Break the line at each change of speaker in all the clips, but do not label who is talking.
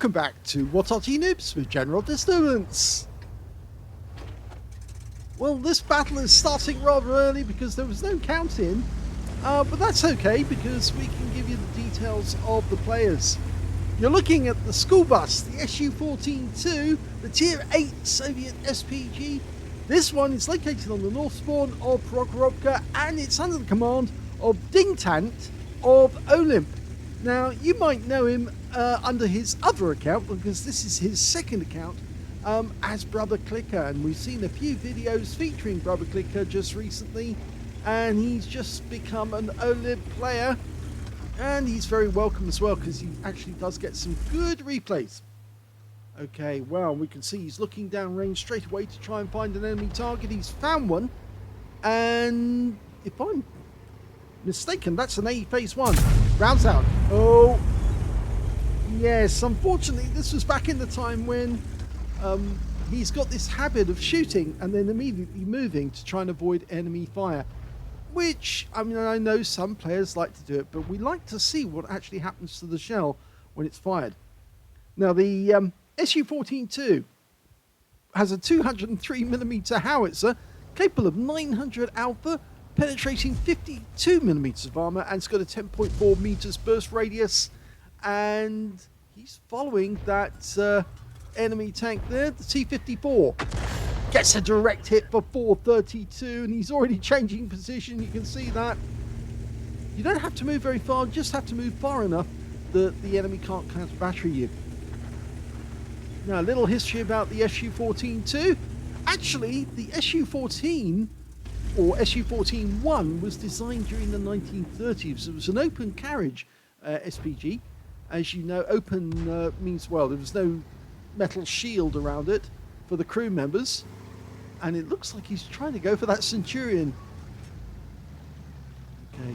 Welcome back to What Arty Noobs with General Disturbance. Well, this battle is starting rather early because there was no count-in, but that's okay because we can give you the details of the players. You're looking at the school bus, the SU-14-2, the Tier 8 Soviet SPG. This one is located on the north spawn of Prokhorovka and it's under the command of DingTant of OLIMP. Now, you might know him under his other account because this is his second account as Brother Clicker, and we've seen a few videos featuring Brother Clicker just recently, and he's just become an OLIMP player, and he's very welcome as well because he actually does get some good replays. Okay, well, we can see he's looking down range straight away to try and find an enemy target. He's found one, and if I'm mistaken, that's an A phase 1. Rounds out. Oh, yes, unfortunately this was back in the time when he's got this habit of shooting and then immediately moving to try and avoid enemy fire, which, I mean, I know some players like to do it, but we like to see what actually happens to the shell when it's fired. Now, the SU-14-2 has a 203mm howitzer capable of 900 alpha, penetrating 52mm of armor, and it's got a 10.4 meters burst radius, and he's following that enemy tank there, the T-54. Gets a direct hit for 432, and he's already changing position. You can see that. You don't have to move very far, you just have to move far enough that the enemy can't counter battery you. Now, a little history about the SU-14-2. Actually, the SU-14 or SU-14-1 was designed during the 1930s. It was an open carriage SPG. As you know, open means, well, there was no metal shield around it for the crew members. And it looks like he's trying to go for that Centurion. Okay.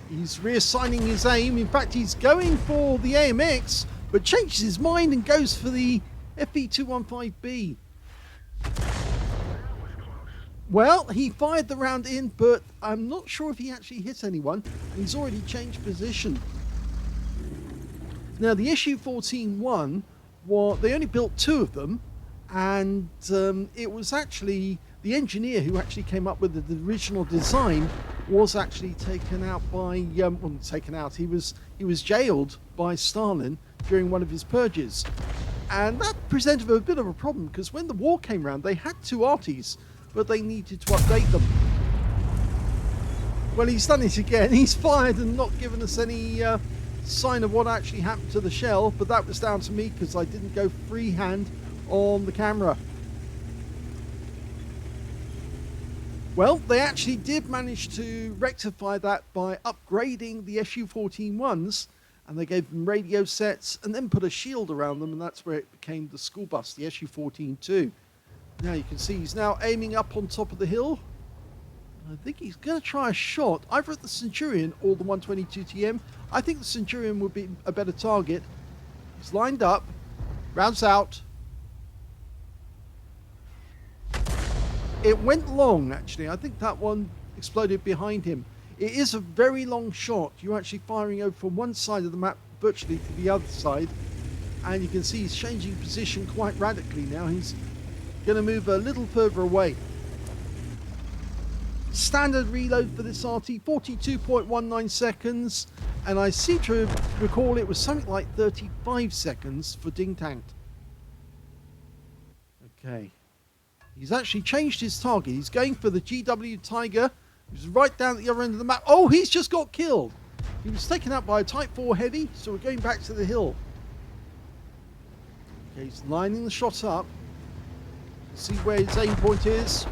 He's reassigning his aim. In fact, he's going for the AMX, but changes his mind and goes for the FE215B. Well, he fired the round in, but I'm not sure if he actually hit anyone. He's already changed position. Now, the SU-14-1, they only built 2 of them, and it was actually the engineer who actually came up with the original design was actually taken out by, well, taken out, he was jailed by Stalin during one of his purges. And that presented a bit of a problem because when the war came around, they had 2 Artys, but they needed to update them. Well, he's done it again. He's fired and not given us any sign of what actually happened to the shell, but that was down to me because I didn't go freehand on the camera. Well, they actually did manage to rectify that by upgrading the SU-14-1s, and they gave them radio sets and then put a shield around them, and that's where it became the school bus, the SU-14-2. Now you can see he's now aiming up on top of the hill. I think he's going to try a shot either at the Centurion or the 122 TM. I think the Centurion would be a better target. He's lined up, rounds out. It went long, actually. I think that one exploded behind him. It is a very long shot. You're actually firing over from one side of the map virtually to the other side. And you can see he's changing position quite radically now. He's going to move a little further away. Standard reload for this Arty, 42.19 seconds, and I seem to recall it was something like 35 seconds for DingTant. Okay, he's actually changed his target. He's going for the GW Tiger, who's right down at the other end of the map. Oh, he's just got killed. He was taken out by a Type 4 Heavy, so we're going back to the hill. Okay, he's lining the shot up. See where his aim point is.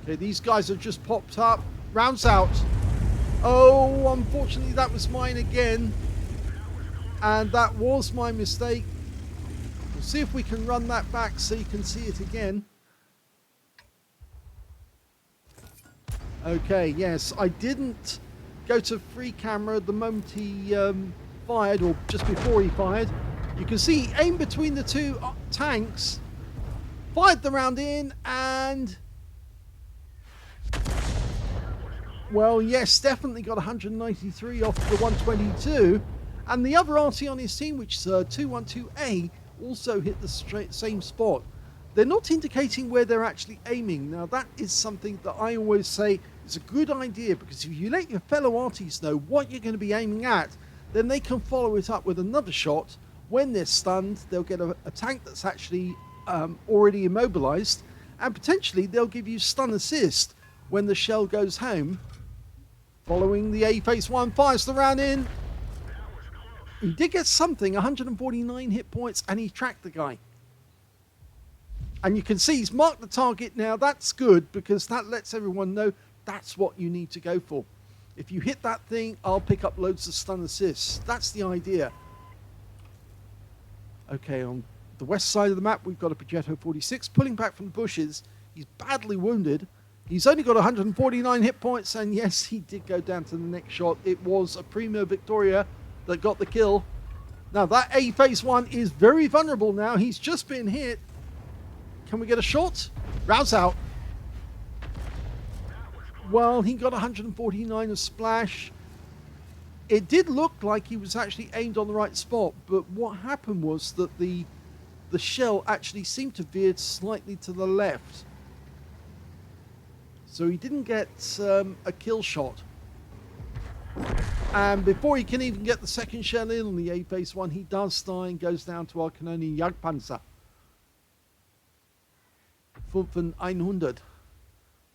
Okay, these guys have just popped up. Rounds out. Oh, unfortunately that was mine again. And that was my mistake. We'll see if we can run that back so you can see it again. Okay, yes, I didn't go to free camera the moment he fired, or just before he fired. You can see he aimed between the 2 tanks. Fired the round in, and well, yes, definitely got 193 off the 122, And the other Arty on his team, which is 212A, also hit the same spot. They're not indicating where they're actually aiming. Now, that is something that I always say is a good idea, because if you let your fellow Arties know what you're going to be aiming at, then they can follow it up with another shot. When they're stunned, they'll get a tank that's actually already immobilized, and potentially they'll give you stun assist when the shell goes home. Following the A phase 1, fires the round in. He did get something, 149 hit points, and he tracked the guy. And you can see he's marked the target now. That's good, because that lets everyone know that's what you need to go for. If you hit that thing, I'll pick up loads of stun assists. That's the idea. Okay, on the west side of the map, we've got a Progetto 46 pulling back from the bushes. He's badly wounded. He's only got 149 hit points, and yes, he did go down to the next shot. It was a Primo Victoria that got the kill. Now, that A phase 1 is very vulnerable now. He's just been hit. Can we get a shot? Rouse out. Well, he got 149 of splash. It did look like he was actually aimed on the right spot, but what happened was that the shell actually seemed to veer slightly to the left. So he didn't get a kill shot. And before he can even get the second shell in on the A phase 1, he does die and goes down to our Canonian Jagdpanzer. 100.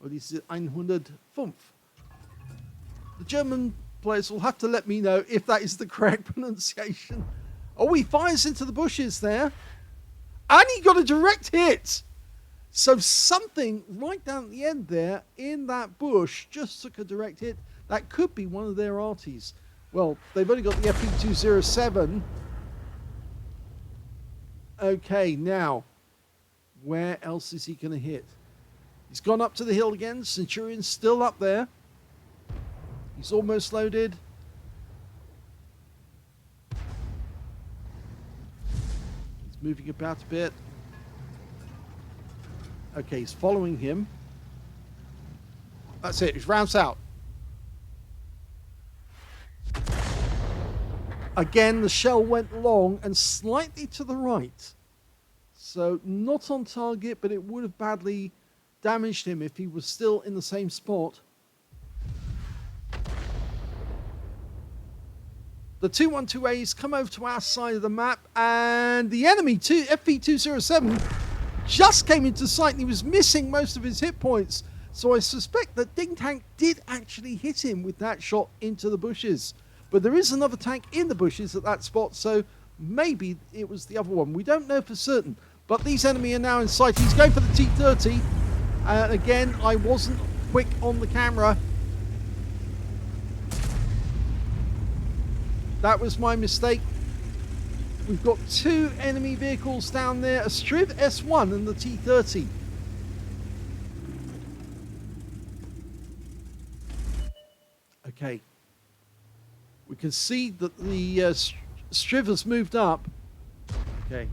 Or this is 105. The German players will have to let me know if that is the correct pronunciation. Oh, he fires into the bushes there. And he got a direct hit. So something right down at the end there in that bush just took a direct hit. That could be one of their Arties. Well, they've only got the FE207. Okay, now, where else is he going to hit? He's gone up to the hill again. Centurion's still up there. He's almost loaded. He's moving about a bit. Okay, he's following him. That's it. He's rounds out. Again, the shell went long and slightly to the right. So not on target, but it would have badly damaged him if he was still in the same spot. The 212As come over to our side of the map, and the enemy FE207 just came into sight, and he was missing most of his hit points. So I suspect that DingTant did actually hit him with that shot into the bushes. But there is another tank in the bushes at that spot, so maybe it was the other one. We don't know for certain. But these enemy are now in sight. He's going for the T-30. And again, I wasn't quick on the camera. That was my mistake. We've got two enemy vehicles down there, a Striv S1 and the T-30. Okay. We can see that the Striv has moved up. Okay.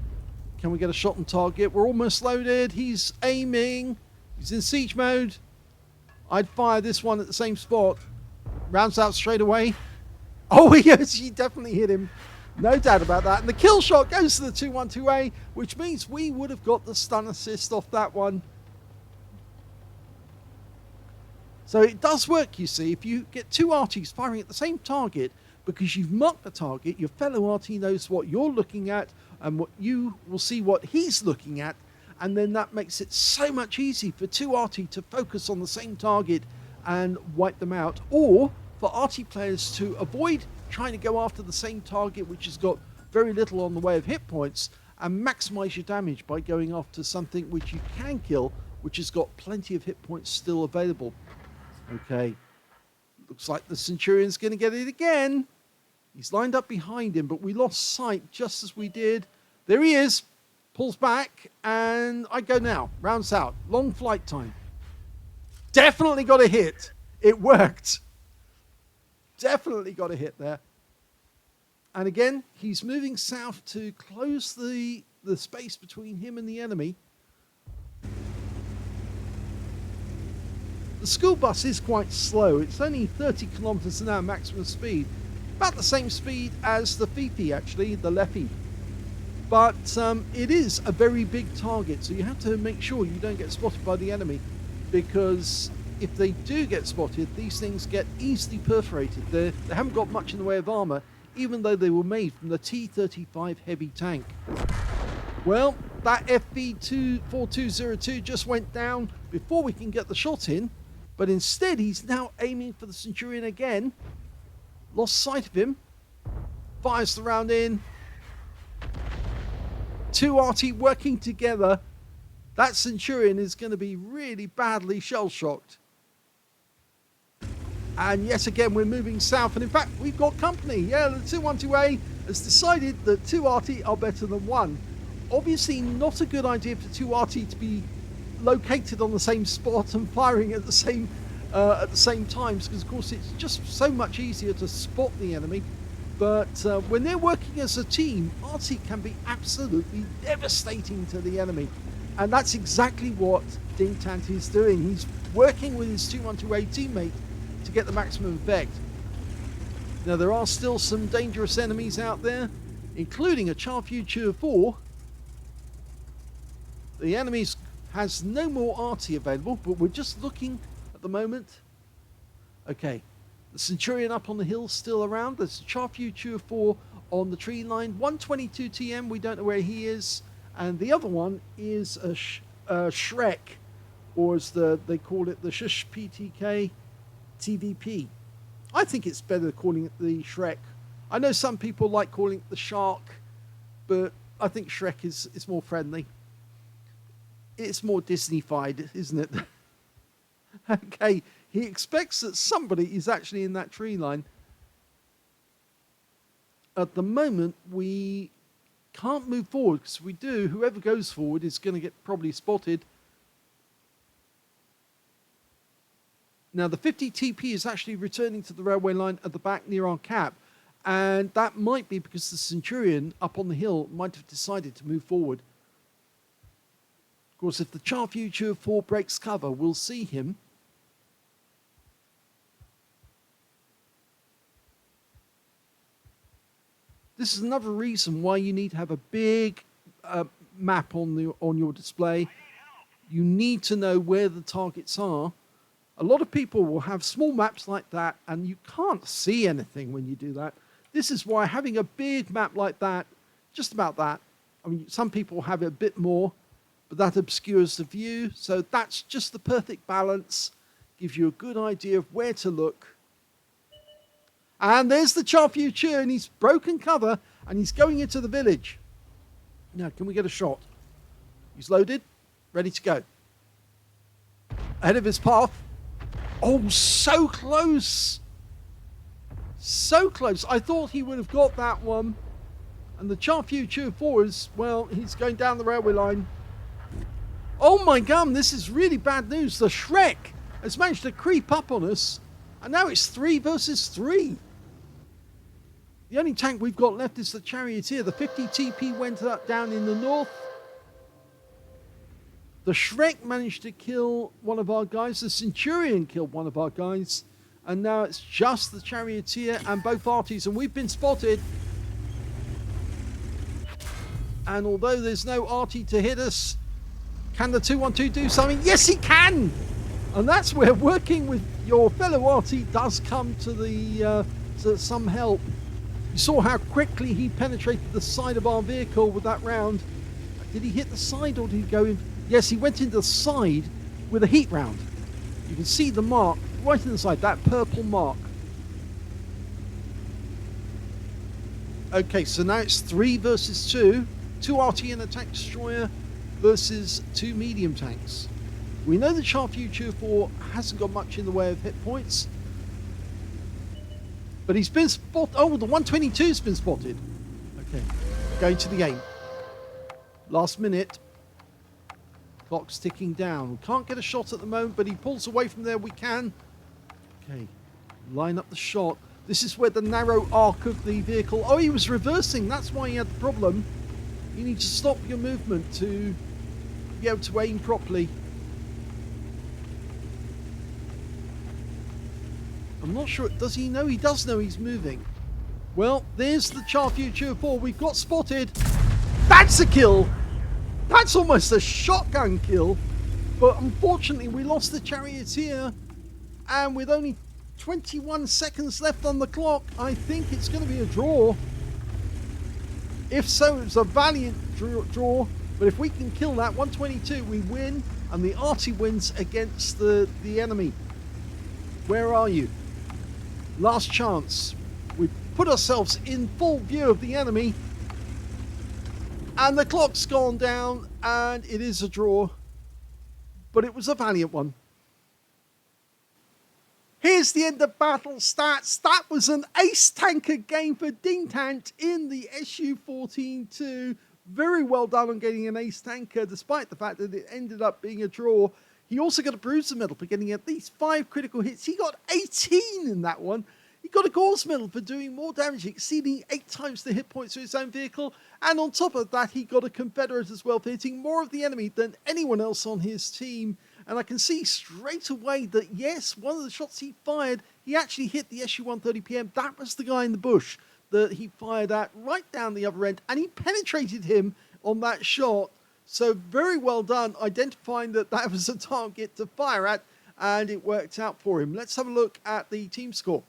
Can we get a shot on target? We're almost loaded. He's aiming. He's in siege mode. I'd fire this one at the same spot. Rounds out straight away. Oh, yes, he definitely hit him. No doubt about that. And the kill shot goes to the 212A, which means we would have got the stun assist off that one. So it does work, you see. If you get two Arties firing at the same target, because you've marked the target, your fellow Arty knows what you're looking at, and what you will see what he's looking at, and then that makes it so much easier for two Arty to focus on the same target and wipe them out, or for Arty players to avoid trying to go after the same target which has got very little on the way of hit points, and maximize your damage by going after something which you can kill, which has got plenty of hit points still available. Okay, looks like the Centurion's going to get it again. He's lined up behind him, but we lost sight just as we did. There he is. Pulls back, and I go now. Rounds out. Long flight time. Definitely got a hit. It worked. Definitely got a hit there. And again, he's moving south to close the space between him and the enemy. The school bus is quite slow. It's only 30 kilometers an hour maximum speed. About the same speed as the Fifi, actually, the Leffy. But it is a very big target, so you have to make sure you don't get spotted by the enemy, because if they do get spotted, these things get easily perforated. They haven't got much in the way of armor, even though they were made from the T-35 heavy tank. Well, that FV-14-2 just went down before we can get the shot in, but instead he's now aiming for the Centurion again. Lost sight of him. Fires the round in. Two Arty working together. That Centurion is going to be really badly shell-shocked. And yet again, we're moving south. And in fact, we've got company. Yeah, the 212A has decided that two Arty are better than one. Obviously, not a good idea for two Arty to be located on the same spot and firing at the same times, because of course it's just so much easier to spot the enemy. But when they're working as a team, Arty can be absolutely devastating to the enemy. And that's exactly what DingTant is doing. He's working with his 212A teammate to get the maximum effect. Now, there are still some dangerous enemies out there, including a Future 4. The enemies has no more Arty available, but we're just looking at the moment. Okay, the Centurion up on the hill still around. There's a Future 4 on the tree line. 122 TM, we don't know where he is. And the other one is a Shrek, or as they call it, the Shush PTK TVP. I think it's better calling it the Shrek. I know some people like calling it the Shark, but I think Shrek is more friendly. It's more Disney-fied, isn't it? Okay, he expects that somebody is actually in that tree line. At the moment, we can't move forward, because if we do, whoever goes forward is going to get probably spotted. Now, the 50 TP is actually returning to the railway line at the back near our cap, and that might be because the Centurion up on the hill might have decided to move forward. Of course, if the Future 4 breaks cover, we'll see him. This is another reason why you need to have a big map on your display. You need to know where the targets are. A lot of people will have small maps like that, and you can't see anything when you do that. This is why having a big map like that, just about that, I mean, some people have it a bit more, but that obscures the view. So that's just the perfect balance. Gives you a good idea of where to look. And there's the Future, and he's broken cover, and he's going into the village. Now, can we get a shot? He's loaded, ready to go. Ahead of his path. Oh, so close. So close. I thought he would have got that one. And the Future 4 is, well, he's going down the railway line. Oh my gum, this is really bad news. The Shrek has managed to creep up on us, and now it's 3 versus 3. The only tank we've got left is the Charioteer. The 50 TP went up down in the north. The Shrek managed to kill one of our guys. The Centurion killed one of our guys. And now it's just the Charioteer and both Artys, and we've been spotted. And although there's no Arty to hit us, can the 212 do something? Yes, he can! And that's where working with your fellow Arty does come to some help. You saw how quickly he penetrated the side of our vehicle with that round. Did he hit the side, or did he go in? Yes, he went into the side with a heat round. You can see the mark right in the side, that purple mark. Okay, so now it's 3 versus 2. 2 Arty and a tank destroyer versus 2 medium tanks. We know the Future 4 hasn't got much in the way of hit points, but he's been spotted. Oh, the 122's been spotted. Okay, going to the aim. Last minute. Clock's ticking down. We can't get a shot at the moment, but he pulls away from there. We can. Okay, line up the shot. This is where the narrow arc of the vehicle. Oh, he was reversing. That's why he had the problem. You need to stop your movement to be able to aim properly. I'm not sure. Does he know? He does know he's moving. Well, there's the Charfuture 4. We've got spotted. That's a kill. That's almost a shotgun kill. But unfortunately, we lost the Charioteer. And with only 21 seconds left on the clock, I think it's going to be a draw. If so, it's a valiant draw. But if we can kill that, 122, we win. And the Arty wins against the enemy. Where are you? Last chance. We've put ourselves in full view of the enemy. And the clock's gone down. And it is a draw. But it was a valiant one. Here's the end of battle stats. That was an ace tanker game for DingTant in the SU-14-2. Very well done on getting an ace tanker, despite the fact that it ended up being a draw. He also got a bruiser medal for getting at least 5 critical hits. He got 18 in that one. He got a Gauss medal for doing more damage, exceeding 8 times the hit points of his own vehicle. And on top of that, he got a Confederate as well for hitting more of the enemy than anyone else on his team. And I can see straight away that, yes, one of the shots he fired, he actually hit the SU-130PM. That was the guy in the bush that he fired at right down the other end. And he penetrated him on that shot. So very well done identifying that that was a target to fire at. And it worked out for him. Let's have a look at the team score.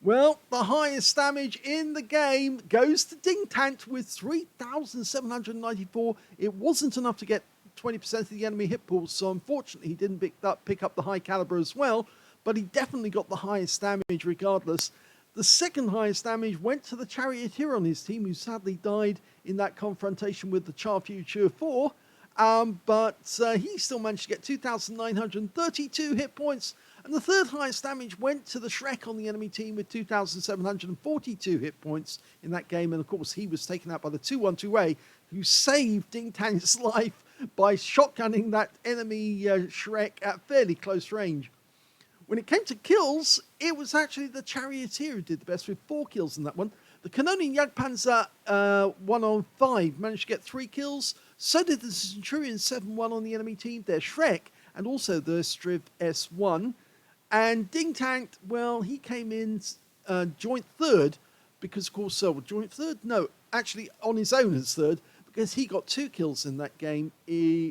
Well, the highest damage in the game goes to DingTant with 3,794. It wasn't enough to get 20% of the enemy hit pools, so unfortunately he didn't pick up the high caliber as well, but he definitely got the highest damage regardless. The second highest damage went to the Charioteer on his team, who sadly died in that confrontation with the Charfuture 4, but he still managed to get 2,932 hit points. And the third highest damage went to the Shrek on the enemy team with 2,742 hit points in that game. And of course, he was taken out by the 212A, who saved DingTant's life by shotgunning that enemy Shrek at fairly close range. When it came to kills, it was actually the Charioteer who did the best with 4 kills in that one. The Canonian Jagdpanzer 1-on-5 managed to get 3 kills. So did the Centurion 7-1 on the enemy team, their Shrek, and also the Striv S1. And DingTant, well, he came in joint third because, of course, joint third? No, actually on his own as third, because he got 2 kills in that game.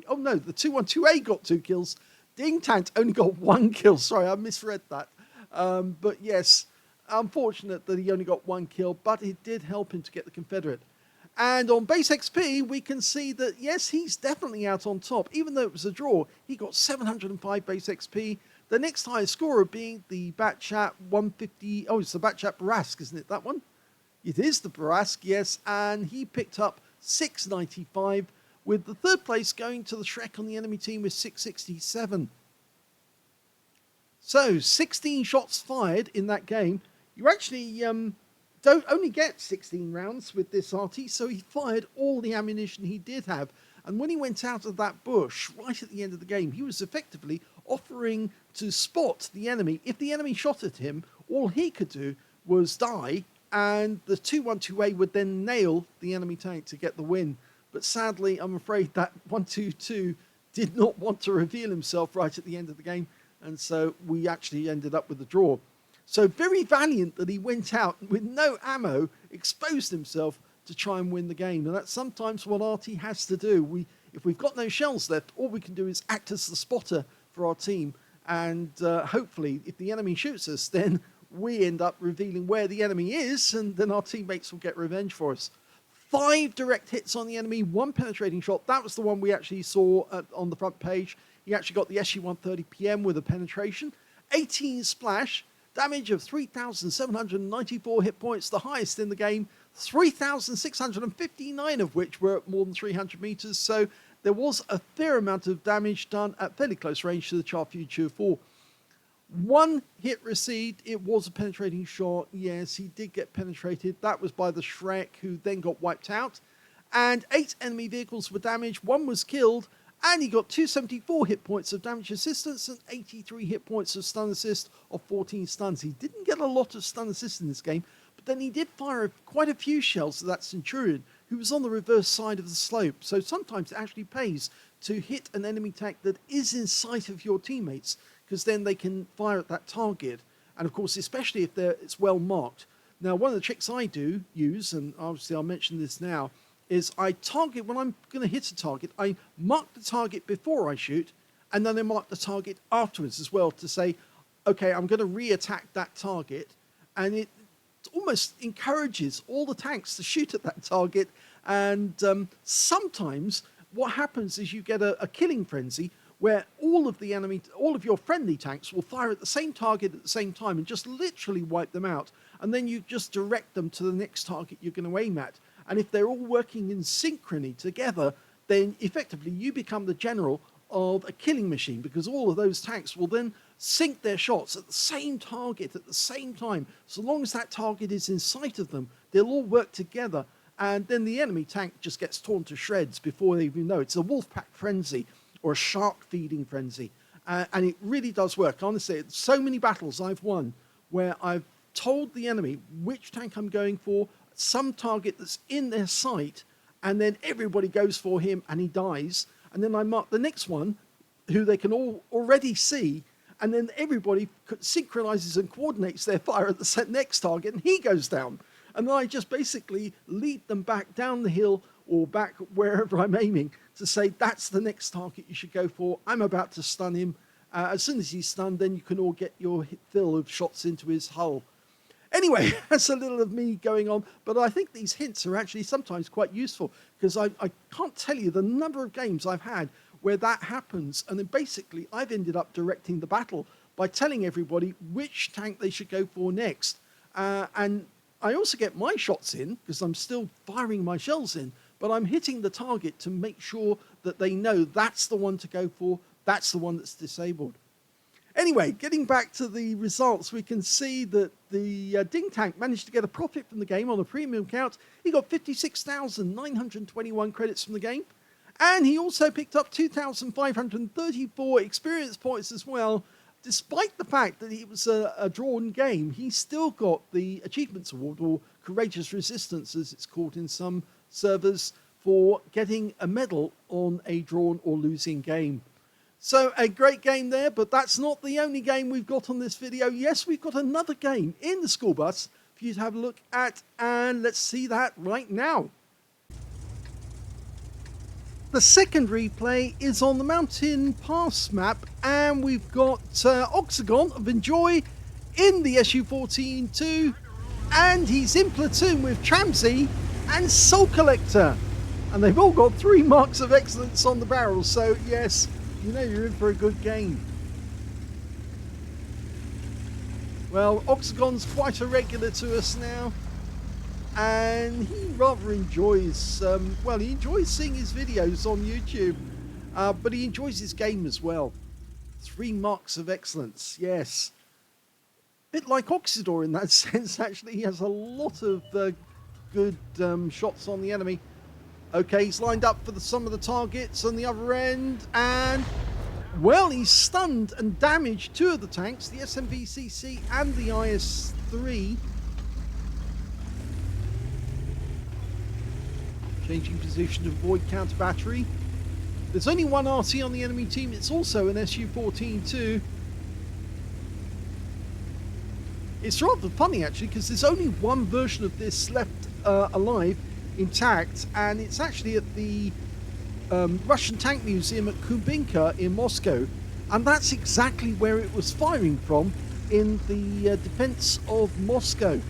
Oh, no, the 212A got 2 kills. DingTant only got 1 kill. Sorry, I misread that. But yes, unfortunate that he only got 1 kill, but it did help him to get the Confederate. And on base XP, we can see that, yes, he's definitely out on top. Even though it was a draw, he got 705 base XP. The next highest scorer being the Batchat 150. Oh, it's the Batchat Barask, isn't it, that one? It is the Barask, yes. And he picked up 695, with the third place going to the Shrek on the enemy team with 667. So, 16 shots fired in that game. You actually don't only get 16 rounds with this Arty, so he fired all the ammunition he did have. And when he went out of that bush, right at the end of the game, he was effectively offering to spot the enemy. If the enemy shot at him, all he could do was die, and the 212A would then nail the enemy tank to get the win. But sadly, I'm afraid that 122 did not want to reveal himself right at the end of the game, and so we actually ended up with a draw. So very valiant that he went out with no ammo, exposed himself to try and win the game. And that's sometimes what Arty has to do. If we've got no shells left, all we can do is act as the spotter for our team. And hopefully, if the enemy shoots us, then we end up revealing where the enemy is, and then our teammates will get revenge for us. 5 direct hits on the enemy, 1 penetrating shot. That was the one we actually saw on the front page. He actually got the SU-130PM with a penetration. 18 splash. Damage of 3,794 hit points, the highest in the game, 3,659 of which were at more than 300 meters. So there was a fair amount of damage done at fairly close range to the Charfuture 4. 1 hit received. It was a penetrating shot. Yes, he did get penetrated. That was by the Shrek, who then got wiped out. And 8 enemy vehicles were damaged. 1 was killed. And he got 274 hit points of damage assistance and 83 hit points of stun assist of 14 stuns. He didn't get a lot of stun assist in this game, but then he did fire quite a few shells to that Centurion, who was on the reverse side of the slope. So sometimes it actually pays to hit an enemy tank that is in sight of your teammates, because then they can fire at that target. And of course, especially if it's well marked. Now, one of the tricks I do use, and obviously I'll mention this now, is I target, when I'm going to hit a target, I mark the target before I shoot, and then I mark the target afterwards as well to say, okay, I'm going to re-attack that target, and it almost encourages all the tanks to shoot at that target. And sometimes what happens is you get a killing frenzy where all of your friendly tanks will fire at the same target at the same time and just literally wipe them out. And then you just direct them to the next target you're going to aim at. And if they're all working in synchrony together, then effectively you become the general of a killing machine, because all of those tanks will then sink their shots at the same target at the same time. So long as that target is in sight of them, they'll all work together, and then the enemy tank just gets torn to shreds before they even know. It's a wolf pack frenzy or a shark feeding frenzy, and it really does work. Honestly, so many battles I've won where I've told the enemy which tank I'm going for, some target that's in their sight, and then everybody goes for him and he dies, and then I mark the next one who they can all already see, and then everybody synchronizes and coordinates their fire at the next target, and he goes down. And then I just basically lead them back down the hill or back wherever I'm aiming to say, that's the next target you should go for. I'm about to stun him. As soon as he's stunned, then you can all get your fill of shots into his hull. Anyway, that's a little of me going on, but I think these hints are actually sometimes quite useful, because I can't tell you the number of games I've had where that happens, and then basically I've ended up directing the battle by telling everybody which tank they should go for next. And I also get my shots in, because I'm still firing my shells in, but I'm hitting the target to make sure that they know that's the one to go for, that's the one that's disabled. Anyway, getting back to the results, we can see that the DingTant managed to get a profit from the game on a premium count. He got 56,921 credits from the game, and he also picked up 2,534 experience points as well. Despite the fact that it was a drawn game, he still got the Achievements Award, or Courageous Resistance as it's called in some servers, for getting a medal on a drawn or losing game. So a great game there, but that's not the only game we've got on this video. Yes, we've got another game in the school bus for you to have a look at, and let's see that right now. The second replay is on the Mountain Pass map, and we've got Oxagon of ENJ0Y in the SU-14-2, and he's in platoon with Tramsy and Soul Collector, and they've all got 3 marks of excellence on the barrels, so yes, you know you're in for a good game. Well, Oxagon's quite a regular to us now, and he rather enjoys, he enjoys seeing his videos on YouTube, but he enjoys his game as well. 3 marks of excellence, yes. Bit like Oxidor in that sense, actually. He has a lot of good shots on the enemy. Okay, he's lined up for some of the targets on the other end, and, well, he's stunned and damaged 2 of the tanks, the SMVCC and the IS-3. Changing position to avoid counter battery. There's only 1 RC on the enemy team. It's also an SU-14-2. It's rather funny, actually, because there's only 1 version of this left alive, intact, and it's actually at the Russian Tank Museum at Kubinka in Moscow, and that's exactly where it was firing from in the defense of Moscow.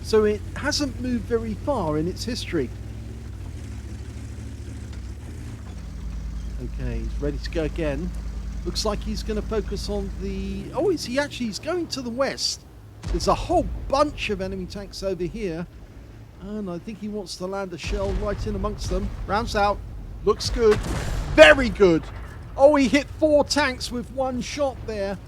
So it hasn't moved very far in its history. Okay, he's ready to go again. Looks like he's going to focus on the... Oh, is he actually? He's going to the west. There's a whole bunch of enemy tanks over here, and I think he wants to land a shell right in amongst them. Rounds out. Looks good. Very good. Oh, he hit 4 tanks with 1 shot there.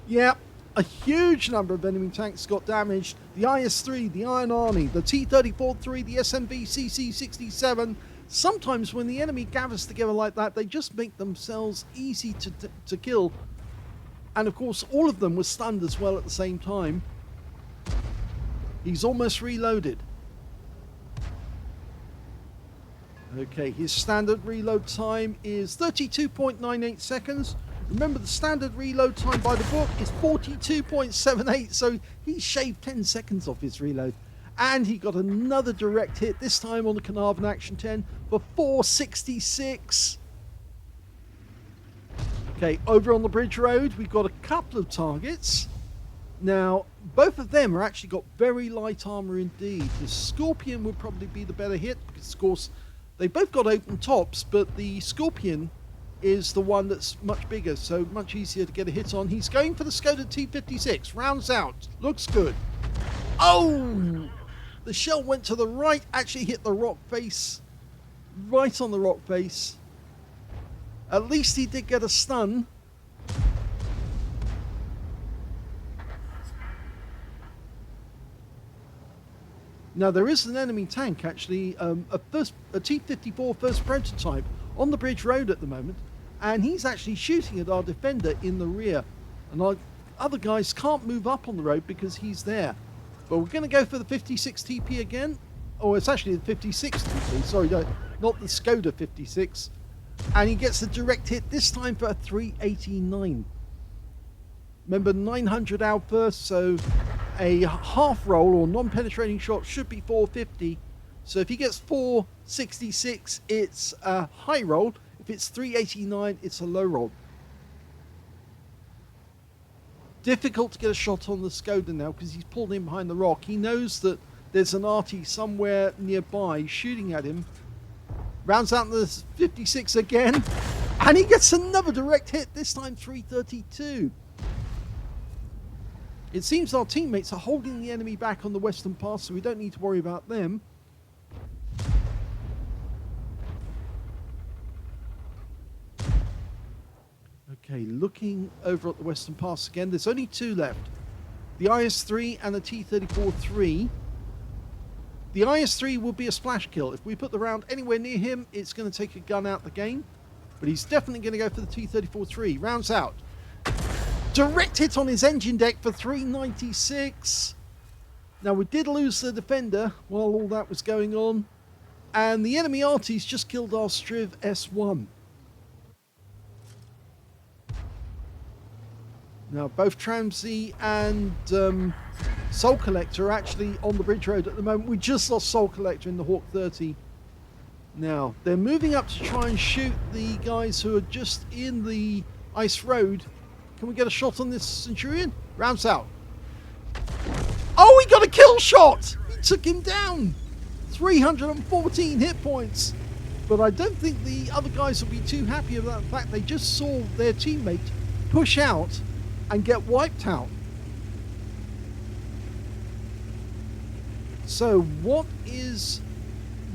Yeah, a huge number of enemy tanks got damaged. The IS-3, the Iron Army, the T-34-3, the SMV-CC-67. Sometimes when the enemy gathers together like that, they just make themselves easy to kill. And of course, all of them were stunned as well at the same time. He's almost reloaded. Okay, his standard reload time is 32.98 seconds. Remember, the standard reload time by the book is 42.78, so he shaved 10 seconds off his reload. And he got another direct hit, this time on the Carnarvon Action 10 for 466. Okay, over on the bridge road, we've got a couple of targets. Now, both of them are actually got very light armor indeed. The Scorpion would probably be the better hit, because of course, they both got open tops, but the Scorpion is the one that's much bigger, so much easier to get a hit on. He's going for the Skoda T56, rounds out, looks good. Oh! The shell went to the right, actually hit the rock face, right on the rock face. At least he did get a stun. Now there is an enemy tank actually, a T-54 first prototype on the bridge road at the moment, and he's actually shooting at our defender in the rear. And our other guys can't move up on the road because he's there. But we're going to go for the 56 TP again. Oh, it's actually the 56 TP, sorry, no, not the Skoda 56. And he gets a direct hit, this time for a 389. Remember, 900 out first, so a half roll or non-penetrating shot should be 450. So if he gets 466, it's a high roll. If it's 389, it's a low roll. Difficult to get a shot on the Skoda now because he's pulled in behind the rock. He knows that there's an Arty somewhere nearby shooting at him. Rounds out the 56 again, and he gets another direct hit, this time 332. It seems our teammates are holding the enemy back on the Western Pass, so we don't need to worry about them. Okay, looking over at the Western Pass again, there's only two left. The IS-3 and the T-34-3. The IS-3 will be a splash kill. If we put the round anywhere near him, it's going to take a gun out the game. But he's definitely going to go for the T-34-3. Rounds out. Direct hit on his engine deck for 396. Now, we did lose the defender while all that was going on. And the enemy Arty's just killed our Striv S1. Now, both Tramsey and Soul Collector are actually on the bridge road at the moment. We just lost Soul Collector in the Hawk 30. Now, they're moving up to try and shoot the guys who are just in the ice road. Can we get a shot on this Centurion? Rounds out. Oh, he got a kill shot! He took him down! 314 hit points. But I don't think the other guys will be too happy about the fact they just saw their teammate push out and get wiped out. So what is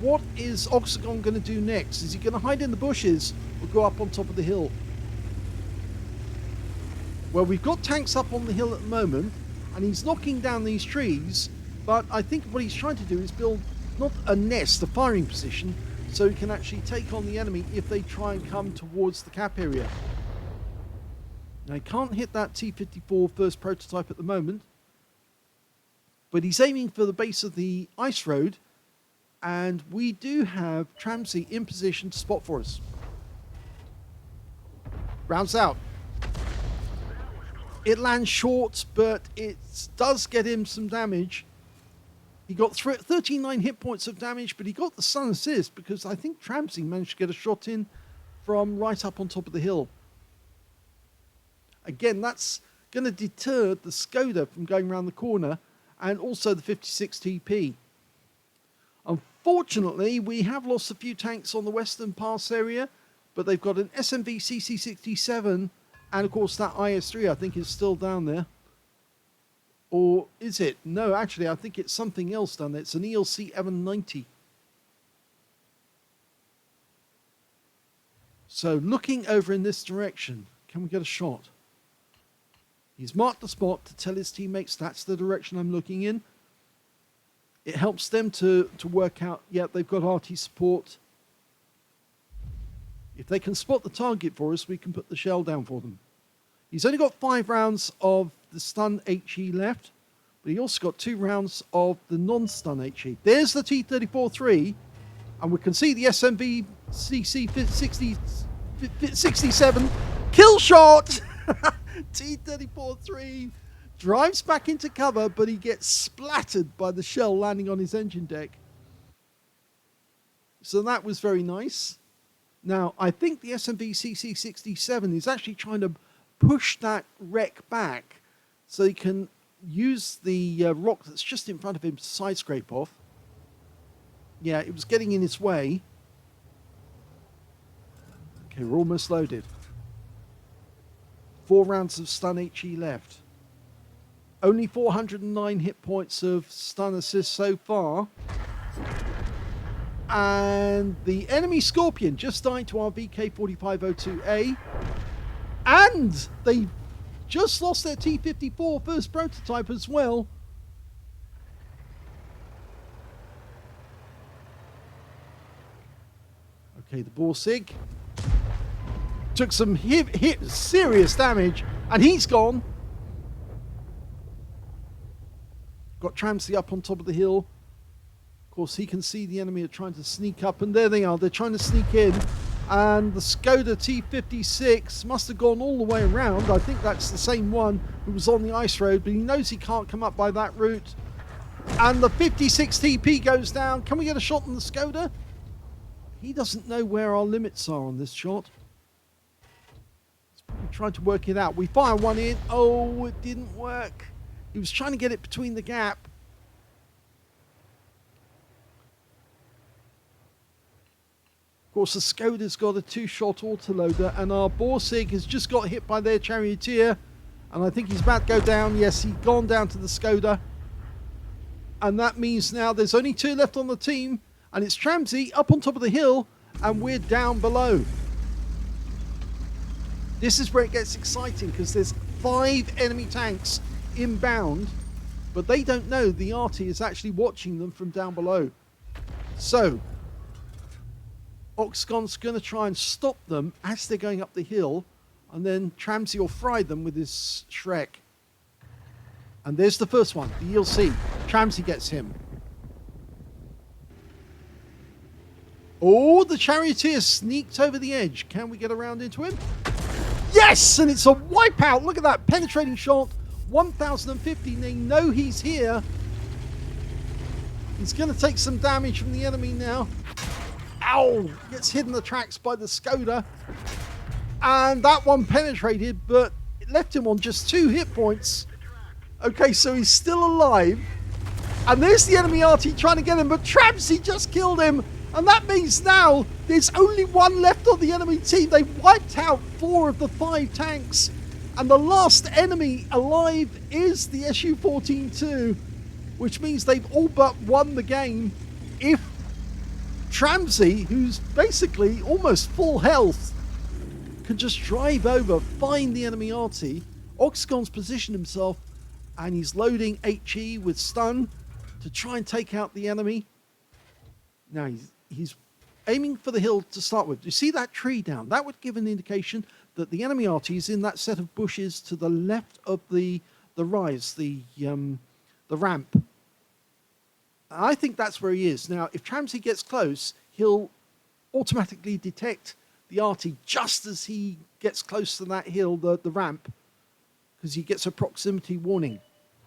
Oxagon going to do next? Is he going to hide in the bushes or go up on top of the hill? Well, we've got tanks up on the hill at the moment, and he's knocking down these trees, but I think what he's trying to do is build not a nest, a firing position, so he can actually take on the enemy if they try and come towards the cap area. Now, he can't hit that T-54 first prototype at the moment, but he's aiming for the base of the ice road, and we do have Tramsey in position to spot for us. Rounds out. It lands short, but it does get him some damage. He got 39 hit points of damage, but he got the stun assist because I think Tramsey managed to get a shot in from right up on top of the hill. Again, that's going to deter the Skoda from going around the corner, and also the 56 TP. Unfortunately, we have lost a few tanks on the Western Pass area, but they've got an SMV CC67, and of course that IS-3 I think is still down there. Or is it? No, actually I think it's something else down there. It's an ELC M90. So looking over in this direction, can we get a shot? He's marked the spot to tell his teammates that's the direction I'm looking in. It helps them to work out, yeah, they've got Arty support. If they can spot the target for us, we can put the shell down for them. He's only got 5 rounds of the stun HE left, but he also got 2 rounds of the non-stun HE. There's the T-34-3, and we can see the SMV CC 67 Kill shot! T-34-3 drives back into cover, but he gets splattered by the shell landing on his engine deck. So that was very nice. Now, I think the SMV CC-67 is actually trying to push that wreck back so he can use the rock that's just in front of him to side scrape off. Yeah, it was getting in his way. Okay, we're almost loaded. 4 rounds of stun HE left. Only 409 hit points of stun assist so far. And the enemy Scorpion just died to our VK4502A. And they just lost their T-54 first prototype as well. Okay, the Borsig took some serious damage, and he's gone. Got Tramsey up on top of the hill. Of course, he can see the enemy are trying to sneak up, and there they are. They're trying to sneak in, and the Skoda T-56 must have gone all the way around. I think that's the same one who was on the ice road, but he knows he can't come up by that route. And the 56 TP goes down. Can we get a shot on the Skoda? He doesn't know where our limits are on this shot. He's probably trying to work it out. We fire one in. Oh, it didn't work. He was trying to get it between the gap. Of course, the Skoda's got a 2-shot autoloader, and our Borsig has just got hit by their charioteer, and I think he's about to go down. Yes, he's gone down to the Skoda, and that means now there's only 2 left on the team, and it's Tramsey up on top of the hill, and we're down below. This is where it gets exciting, because there's 5 enemy tanks inbound, but they don't know the Arty is actually watching them from down below. So Oxagon's going to try and stop them as they're going up the hill, and then Tramsey will fry them with his Shrek. And there's the first one, the ELC. Tramsey gets him. Oh, the charioteer sneaked over the edge. Can we get around into him? Yes, and it's a wipeout. Look at that penetrating shot. 1050. They know he's here. He's going to take some damage from the enemy now. Ow! Gets hit in the tracks by the Skoda. And that one penetrated, but it left him on just 2 hit points. Okay, so he's still alive. And there's the enemy Arty trying to get him, but Tramsey just killed him. And that means now there's only 1 left on the enemy team. They wiped out 4 of the 5 tanks. And the last enemy alive is the SU-14-2, which means they've all but won the game. If Tramsey, who's basically almost full health, can just drive over, find the enemy Arty, Oxagon's positioned himself, and he's loading HE with stun to try and take out the enemy. Now he's aiming for the hill to start with. You see that tree down? That would give an indication that the enemy Arty is in that set of bushes to the left of the rise, the ramp. I think that's where he is. Now, if Tramsey gets close, he'll automatically detect the Arty just as he gets close to that hill, the ramp, because he gets a proximity warning.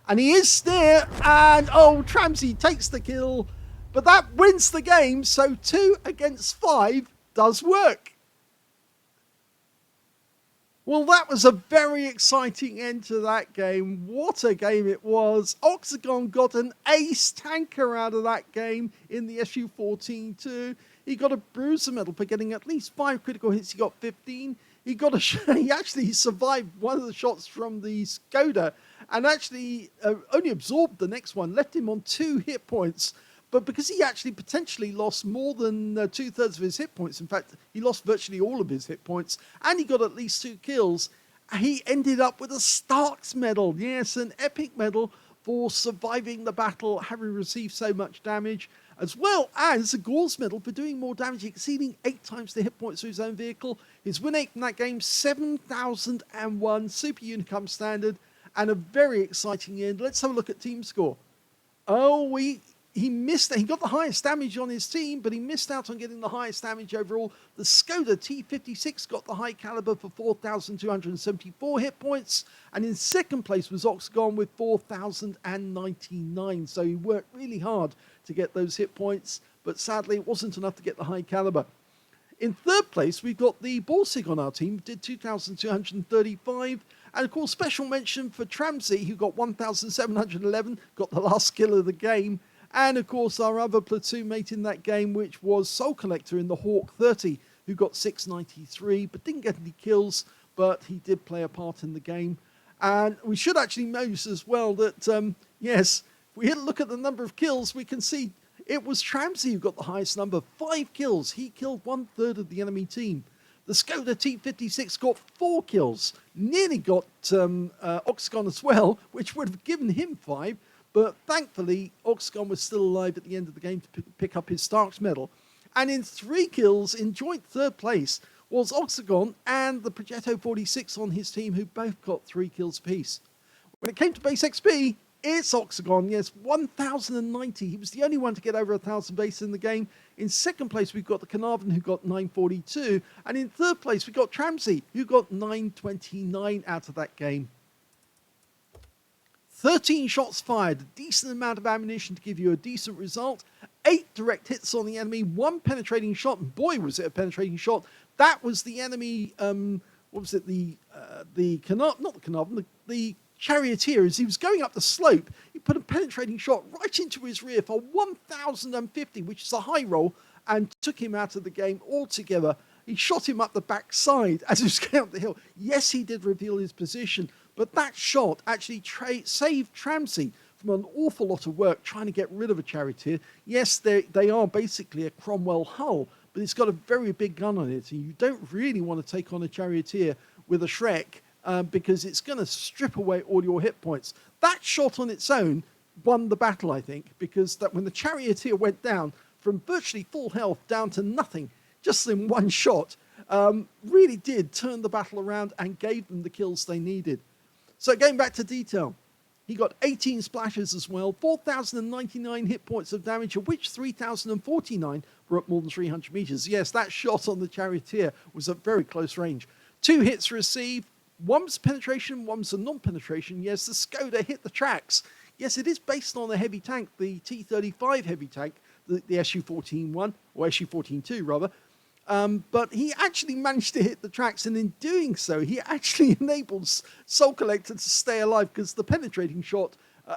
And he is there, and oh, Tramsey takes the kill, but that wins the game, so 2 against 5 does work. Well, that was a very exciting end to that game. What a game it was. Oxagon got an ace tanker out of that game in the SU-14-2. He got a bruiser medal for getting at least 5 critical hits. He got 15. He actually survived one of the shots from the Skoda and actually only absorbed the next one, left him on 2 hit points. But because he actually potentially lost more than 2/3 of his hit points, in fact, he lost virtually all of his hit points, and he got at least 2 kills, he ended up with a Stark's medal. Yes, an epic medal for surviving the battle, having received so much damage, as well as a Gauze medal for doing more damage, exceeding 8 times the hit points of his own vehicle. His win rate from that game, 7,001, Super Unicum standard, and a very exciting end. Let's have a look at team score. Oh, he missed. He got the highest damage on his team, but he missed out on getting the highest damage overall. The Skoda T56 got the high caliber for 4,274 hit points, and in second place was Oxagon with 4,099. So he worked really hard to get those hit points, but sadly it wasn't enough to get the high caliber. In third place, we've got the Borsig on our team, did 2,235. And of course, special mention for Tramsey, who got 1,711, got the last kill of the game. And of course, our other platoon mate in that game, which was Soul Collector in the Hawk 30, who got 693, but didn't get any kills, but he did play a part in the game. And we should actually notice as well that, yes, if we look at the number of kills, we can see it was Tramsey who got the highest number, 5 kills. He killed 1/3 of the enemy team. The Skoda T56 got 4 kills, nearly got Oxagon as well, which would have given him 5, but thankfully Oxagon was still alive at the end of the game to pick up his Stark's medal. And in 3 kills, in joint third place, was Oxagon and the Progetto 46 on his team, who both got 3 kills apiece. When it came to base XP, it's Oxagon, yes, 1,090. He was the only one to get over 1,000 base in the game. In second place, we've got the Carnarvon, who got 942. And in third place, we got Tramsey, who got 929 out of that game. 13 shots fired, a decent amount of ammunition to give you a decent result. 8 direct hits on the enemy, 1 penetrating shot, and boy, was it a penetrating shot. That was the enemy, what was it, the Charioteer. As he was going up the slope, he put a penetrating shot right into his rear for 1,050, which is a high roll, and took him out of the game altogether. He shot him up the backside as he was going up the hill. Yes, he did reveal his position, but that shot actually saved Tramsey from an awful lot of work trying to get rid of a Charioteer. Yes, they are basically a Cromwell hull, but it's got a very big gun on it, and you don't really want to take on a Charioteer with a Shrek, because it's going to strip away all your hit points. That shot on its own won the battle, I think, because that when the Charioteer went down from virtually full health down to nothing, just in one shot, really did turn the battle around and gave them the kills they needed. So going back to detail, he got 18 splashes as well, 4,099 hit points of damage, of which 3,049 were at more than 300 meters. Yes, that shot on the Charioteer was at very close range. 2 hits received. One was penetration, one was a non-penetration. Yes, the Skoda hit the tracks. Yes, it is based on a heavy tank, the T-35 heavy tank, the SU-14-1, or SU-14-2 rather. But he actually managed to hit the tracks, and in doing so, he actually enables Soul Collector to stay alive, because the penetrating shot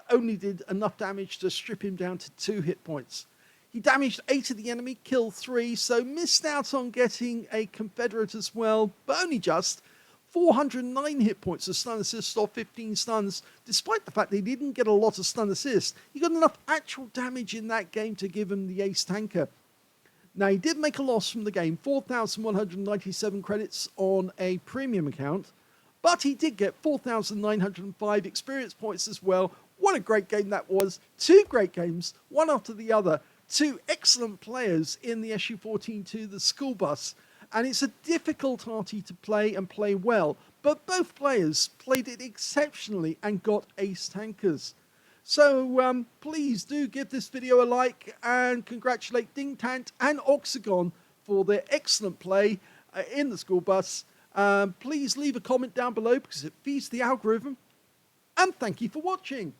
only did enough damage to strip him down to 2 hit points. He damaged 8 of the enemy, killed 3, so missed out on getting a Confederate as well, but only just. 409 hit points of stun assist off 15 stuns, despite the fact that he didn't get a lot of stun assist. He got enough actual damage in that game to give him the ace tanker. Now, he did make a loss from the game, 4,197 credits on a premium account, but he did get 4,905 experience points as well. What a great game that was. 2 great games, one after the other. 2 excellent players in the SU-14-2, the school bus. And it's a difficult Arty to play and play well, but both players played it exceptionally and got ace tankers. So please do give this video a like and congratulate DingTant and Oxagon for their excellent play in the school bus. Please leave a comment down below because it feeds the algorithm. And thank you for watching.